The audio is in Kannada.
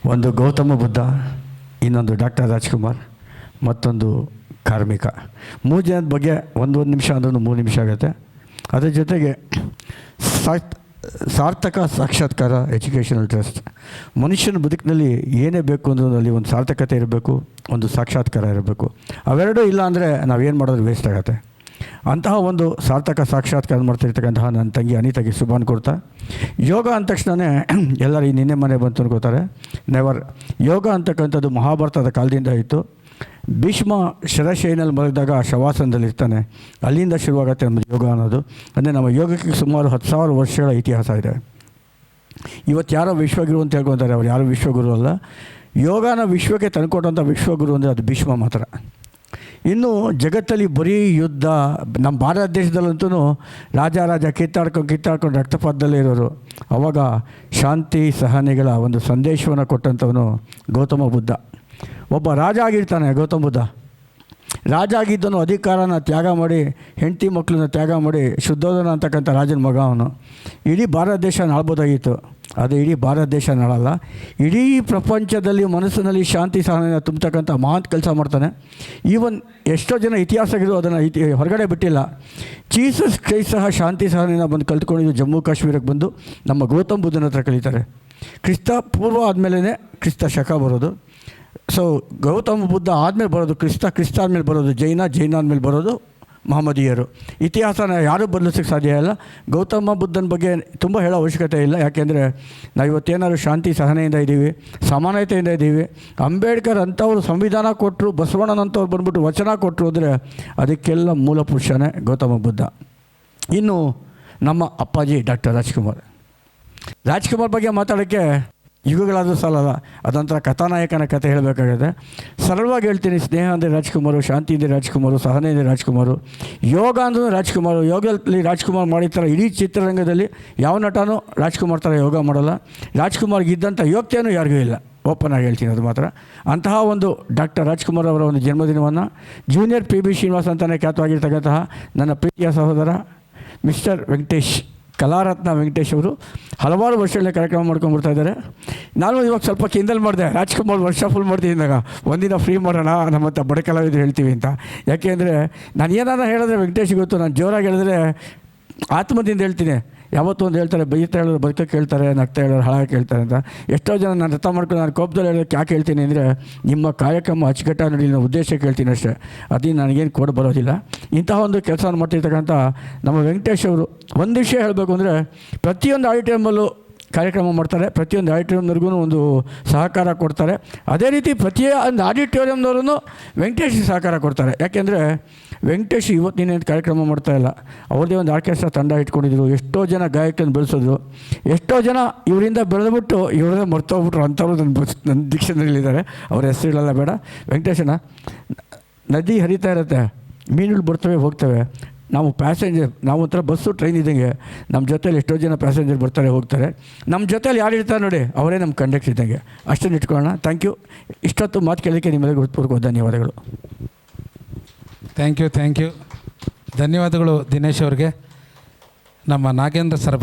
ಒಂದು ಗೌತಮ ಬುದ್ಧ, ಇನ್ನೊಂದು ಡಾಕ್ಟರ್ ರಾಜ್ಕುಮಾರ್, ಮತ್ತೊಂದು ಕಾರ್ಮಿಕ. 3 ಜನದ ಬಗ್ಗೆ ಒಂದು ನಿಮಿಷ ಅಂದ್ರೂ 3 ನಿಮಿಷ ಆಗುತ್ತೆ. ಅದ್ರ ಜೊತೆಗೆ ಸಾರ್ಥಕ ಸಾಕ್ಷಾತ್ಕಾರ ಎಜುಕೇಷನಲ್ ಟ್ರಸ್ಟ್. ಮನುಷ್ಯನ ಬದುಕಿನಲ್ಲಿ ಏನೇ ಬೇಕು ಅಂದ್ರೂ ಅಲ್ಲಿ ಒಂದು ಸಾರ್ಥಕತೆ ಇರಬೇಕು, ಒಂದು ಸಾಕ್ಷಾತ್ಕಾರ ಇರಬೇಕು. ಅವೆರಡೂ ಇಲ್ಲ ಅಂದರೆ ನಾವೇನು ಮಾಡೋದು ವೇಸ್ಟ್ ಆಗುತ್ತೆ. ಅಂತಹ ಒಂದು ಸಾರ್ಥಕ ಸಾಕ್ಷಾತ್ಕಾರ ಮಾಡ್ತಿರ್ತಕ್ಕಂತಹ ನನ್ನ ತಂಗಿ ಅನಿತಾಗೆ ಶುಭಾನ್ ಕೊಡ್ತಾ, ಯೋಗ ಅಂದ ತಕ್ಷಣವೇ ಎಲ್ಲರೂ ಈ ನಿನ್ನೆ ಮನೆ ಬಂತು ಅನ್ಕೋತಾರೆ. ನೆವರ್. ಯೋಗ ಅಂತಕ್ಕಂಥದ್ದು ಮಹಾಭಾರತದ ಕಾಲದಿಂದ ಇತ್ತು. ಭೀಷ್ಮ ಶರಶೈನಲ್ಲಿ ಮಲಗಿದಾಗ ಶವಾಸನದಲ್ಲಿರ್ತಾನೆ, ಅಲ್ಲಿಂದ ಶುರುವಾಗುತ್ತೆ ನಮ್ಮ ಯೋಗ ಅನ್ನೋದು. ಅಂದರೆ ನಮ್ಮ ಯೋಗಕ್ಕೆ ಸುಮಾರು 10,000 ವರ್ಷಗಳ ಇತಿಹಾಸ ಇದೆ. ಇವತ್ತು ಯಾರೋ ವಿಶ್ವಗುರು ಅಂತ ಹೇಳ್ಕೊತಾರೆ, ಅವ್ರು ಯಾರೂ ವಿಶ್ವಗುರು ಅಲ್ಲ. ಯೋಗನ ವಿಶ್ವಕ್ಕೆ ತಂದುಕೊಟ್ಟಂಥ ವಿಶ್ವಗುರು ಅಂದರೆ ಅದು ಭೀಷ್ಮ ಮಾತ್ರ. ಇನ್ನು ಜಗತ್ತಲ್ಲಿ ಬರೀ ಯುದ್ಧ, ನಮ್ಮ ಭಾರತ ದೇಶದಲ್ಲಂತೂ ರಾಜ ಕಿತ್ತಾಡ್ಕೊಂಡು ರಕ್ತಪಾತದಲ್ಲೇ ಇರೋರು. ಅವಾಗ ಶಾಂತಿ ಸಹನೆಗಳ ಒಂದು ಸಂದೇಶವನ್ನು ಕೊಟ್ಟಂಥವನು ಗೌತಮ ಬುದ್ಧ. ಒಬ್ಬ ರಾಜ ಆಗಿರ್ತಾನೆ ಗೌತಮ ಬುದ್ಧ. ರಾಜ ಆಗಿದ್ದನು ಅಧಿಕಾರನ ತ್ಯಾಗ ಮಾಡಿ, ಹೆಂಡತಿ ಮಕ್ಕಳನ್ನ ತ್ಯಾಗ ಮಾಡಿ, ಶುದ್ಧೋಧನ ಅಂತಕ್ಕಂಥ ರಾಜನ ಮಗ ಅವನು. ಇಡೀ ಭಾರತ ದೇಶ ಆಳ್ಬೋದಾಗಿತ್ತು. ಅದು ಇಡೀ ಭಾರತ ದೇಶ ಆಳಲ್ಲ, ಇಡೀ ಪ್ರಪಂಚದಲ್ಲಿ ಮನಸ್ಸಿನಲ್ಲಿ ಶಾಂತಿ ಸಹನೆಯನ್ನು ತುಂಬತಕ್ಕಂಥ ಮಹಾನ್ ಕೆಲಸ ಮಾಡ್ತಾನೆ. ಈವನ್ ಎಷ್ಟೋ ಜನ ಇತಿಹಾಸಗಳು ಅದನ್ನು ಹೊರಗಡೆ ಬಿಟ್ಟಿಲ್ಲ. ಜೀಸಸ್ ಕ್ರೈಸ್ಟ್ ಸಹ ಶಾಂತಿ ಸಹನೆಯನ್ನು ಬಂದು ಕಲ್ತ್ಕೊಂಡಿದ್ದು ಜಮ್ಮು ಕಾಶ್ಮೀರಕ್ಕೆ ಬಂದು ನಮ್ಮ ಗೌತಮ ಬುದ್ಧನ ಹತ್ರ ಕಲಿತಾರೆ. ಕ್ರಿಸ್ತ ಪೂರ್ವ ಆದಮೇಲೆ ಕ್ರಿಸ್ತ ಶಕ ಬರೋದು. ಸೊ ಗೌತಮ ಬುದ್ಧ ಆದಮೇಲೆ ಬರೋದು ಕ್ರಿಸ್ತ ಆದಮೇಲೆ ಬರೋದು ಜೈನ ಆದಮೇಲೆ ಬರೋದು ಮಹಮ್ಮದೀಯರು. ಇತಿಹಾಸನ ಯಾರೂ ಬದಲಿಸೋಕ್ಕೆ ಸಾಧ್ಯ ಇಲ್ಲ. ಗೌತಮ ಬುದ್ಧನ ಬಗ್ಗೆ ತುಂಬ ಹೇಳೋ ಅವಶ್ಯಕತೆ ಇಲ್ಲ. ಯಾಕೆಂದರೆ ನಾವು ಇವತ್ತೇನಾದ್ರು ಶಾಂತಿ ಸಹನೆಯಿಂದ ಇದ್ದೀವಿ, ಸಮಾನತೆಯಿಂದ ಇದ್ದೀವಿ. ಅಂಬೇಡ್ಕರ್ ಅಂಥವ್ರು ಸಂವಿಧಾನ ಕೊಟ್ಟರು, ಬಸವಣ್ಣನಂಥವ್ರು ಬಂದ್ಬಿಟ್ಟು ವಚನ ಕೊಟ್ಟರು ಅಂದರೆ ಅದಕ್ಕೆಲ್ಲ ಮೂಲ ಪುರುಷನೇ ಗೌತಮ ಬುದ್ಧ. ಇನ್ನು ನಮ್ಮ ಅಪ್ಪಾಜಿ ಡಾಕ್ಟರ್ ರಾಜ್ಕುಮಾರ್ ಬಗ್ಗೆ ಮಾತಾಡೋಕ್ಕೆ ಯುಗಗಳಾದರೂ ಸಾಲಲ್ಲ. ಅದೊಂಥರ ಕಥಾನಾಯಕನ ಕಥೆ ಹೇಳಬೇಕಾಗಿದೆ. ಸರಳವಾಗಿ ಹೇಳ್ತೀನಿ, ಸ್ನೇಹ ಅಂದರೆ ರಾಜ್ಕುಮಾರು, ಶಾಂತಿ ಅಂದರೆ ರಾಜ್ಕುಮಾರು, ಸಹನೆ ಅಂದರೆ ರಾಜ್ಕುಮಾರು, ಯೋಗ ಅಂದ್ರೂ ರಾಜ್ಕುಮಾರು. ಯೋಗದಲ್ಲಿ ರಾಜ್ಕುಮಾರ್ ಮಾಡಿದ ಇಡೀ ಚಿತ್ರರಂಗದಲ್ಲಿ ಯಾವ ನಟನೂ ರಾಜ್ಕುಮಾರ್ ಥರ ಯೋಗ ಮಾಡಲ್ಲ. ರಾಜ್ಕುಮಾರ್ಗೆ ಇದ್ದಂಥ ಯೋಗ್ಯತೆಯೂ ಯಾರಿಗೂ ಇಲ್ಲ, ಓಪನ್ ಆಗಿ ಹೇಳ್ತೀನಿ ಅದು ಮಾತ್ರ. ಅಂತಹ ಒಂದು ಡಾಕ್ಟರ್ ರಾಜ್ಕುಮಾರ್ ಅವರ ಒಂದು ಜನ್ಮದಿನವನ್ನು ಜೂನಿಯರ್ PB ಶ್ರೀನಿವಾಸ್ ಅಂತಲೇ ಖ್ಯಾತವಾಗಿರ್ತಕ್ಕಂತಹ ನನ್ನ ಪ್ರೀತಿಯ ಸಹೋದರ ಮಿಸ್ಟರ್ ವೆಂಕಟೇಶ್, ಕಲಾರತ್ನ ವೆಂಕಟೇಶ್ ಅವರು ಹಲವಾರು ವರ್ಷಗಳೇ ಕಾರ್ಯಕ್ರಮ ಮಾಡ್ಕೊಂಡ್ಬಿಡ್ತಾ ಇದ್ದಾರೆ. ನಾನು ಇವಾಗ ಸ್ವಲ್ಪ ಕಿಂದಲ್ ಮಾಡಿದೆ, ರಾಜ್ಕುಮಾರ್ ವರ್ಷ ಫುಲ್ ಮಾಡ್ತಿದ್ದಾಗ ಒಂದಿನ ಫ್ರೀ ಮಾಡೋಣ ನಮ್ಮ ಹತ್ರ ಬಡ ಕಲಾವಿದರು ಹೇಳ್ತೀವಿ ಅಂತ. ಯಾಕೆ ಅಂದರೆ ನಾನು ಏನಾರ ಹೇಳಿದ್ರೆ ವೆಂಕಟೇಶ್ ಗೊತ್ತು, ನಾನು ಜೋರಾಗಿ ಹೇಳಿದ್ರೆ ಆತ್ಮದಿಂದ ಹೇಳ್ತೀನಿ. ಯಾವತ್ತೂ ಒಂದು ಹೇಳ್ತಾರೆ, ಬೈತಾ ಹೇಳೋರು ಬದುಕಕ್ಕೆ ಹೇಳ್ತಾರೆ, ನಗ್ತಾ ಹೇಳೋರು ಹಾಳಾಗಿ ಹೇಳ್ತಾರೆ ಅಂತ. ಎಷ್ಟೋ ಜನ ನಾನು ಅರ್ಥ ಮಾಡ್ಕೊಂಡು ನಾನು ಕೋಪದಲ್ಲಿ ಹೇಳೋಕ್ಕೆ ಯಾಕೆ ಹೇಳ್ತೀನಿ ಅಂದರೆ ನಿಮ್ಮ ಕಾರ್ಯಕ್ರಮ ಅಚ್ಚುಕಟ್ಟಾಗಿ ನಡೀಲಿ ಅನ್ನೋ ಉದ್ದೇಶಕ್ಕೆ ಹೇಳ್ತೀನಿ ಅಷ್ಟೇ. ಅದನ್ನು ನನಗೇನು ಕೊಡು ಬರೋದಿಲ್ಲ. ಇಂತಹ ಒಂದು ಕೆಲಸವನ್ನು ಮಾಡ್ತಿರ್ತಕ್ಕಂಥ ನಮ್ಮ ವೆಂಕಟೇಶ್ ಅವರು ಒಂದು ವಿಷಯ ಹೇಳಬೇಕು ಅಂದರೆ ಪ್ರತಿಯೊಂದು ಆಡಿಟೋರಿಯಮಲ್ಲೂ ಕಾರ್ಯಕ್ರಮ ಮಾಡ್ತಾರೆ, ಪ್ರತಿಯೊಂದು ಆಡಿಟೋರಿಯಮ್ನವ್ರಿಗೂ ಒಂದು ಸಹಕಾರ ಕೊಡ್ತಾರೆ. ಅದೇ ರೀತಿ ಪ್ರತಿಯೊಂದು ಆಡಿಟೋರಿಯಮ್ನವ್ರೂ ವೆಂಕಟೇಶ್ಗೆ ಸಹಕಾರ ಕೊಡ್ತಾರೆ. ಯಾಕೆಂದರೆ ವೆಂಕಟೇಶ್ ಇವತ್ತಿನ ಕಾರ್ಯಕ್ರಮ ಮಾಡ್ತಾಯಿಲ್ಲ, ಅವ್ರದ್ದೇ ಒಂದು ಆರ್ಕೆಸ್ಟ್ರಾ ತಂಡ ಇಟ್ಕೊಂಡಿದ್ರು, ಎಷ್ಟೋ ಜನ ಗಾಯಕರನ್ನು ಬೆಳೆಸೋದು, ಎಷ್ಟೋ ಜನ ಇವರಿಂದ ಬೆಳೆದ್ಬಿಟ್ಟು ಇವರೇ ಮರ್ತೋಗ್ಬಿಟ್ರು ಅಂಥವ್ರು ನನ್ನ ಡಿಕ್ಷನರಿಲಿದ್ದಾರೆ. ಅವ್ರ ಹೆಸರುಗಳೆಲ್ಲ ಬೇಡ. ವೆಂಕಟೇಶನ ನದಿ ಹರಿತಾ ಇರುತ್ತೆ, ಮೀನುಗಳು ಬರ್ತವೆ ಹೋಗ್ತವೆ, ನಾವು ಪ್ಯಾಸೆಂಜರ್, ನಾವು ಒಂಥರ ಬಸ್ಸು ಟ್ರೈನ್ ಇದ್ದಂಗೆ. ನಮ್ಮ ಜೊತೆಲಿ ಎಷ್ಟೋ ಜನ ಪ್ಯಾಸೆಂಜರ್ ಬರ್ತಾರೆ ಹೋಗ್ತಾರೆ, ನಮ್ಮ ಜೊತೆಲಿ ಯಾರು ಇರ್ತಾರೆ ನೋಡಿ ಅವರೇ ನಮ್ಮ ಕಂಡಕ್ಟರ್ ಇದ್ದಂಗೆ. ಅಷ್ಟನ್ನು ಇಟ್ಕೊಳ್ಳೋಣ. Thank you. ಇಷ್ಟೊತ್ತು ಮಾತು ಕೇಳಲಿಕ್ಕೆ ನಿಮ್ಮೆಲ್ಲರಿಗೂ ಹೃತ್ಪೂರ್ವಕ ಧನ್ಯವಾದಗಳು. ಥ್ಯಾಂಕ್ ಯು ಧನ್ಯವಾದಗಳು ದಿನೇಶ್ ಅವ್ರಿಗೆ. ನಮ್ಮ ನಾಗೇಂದ್ರ ಸರ್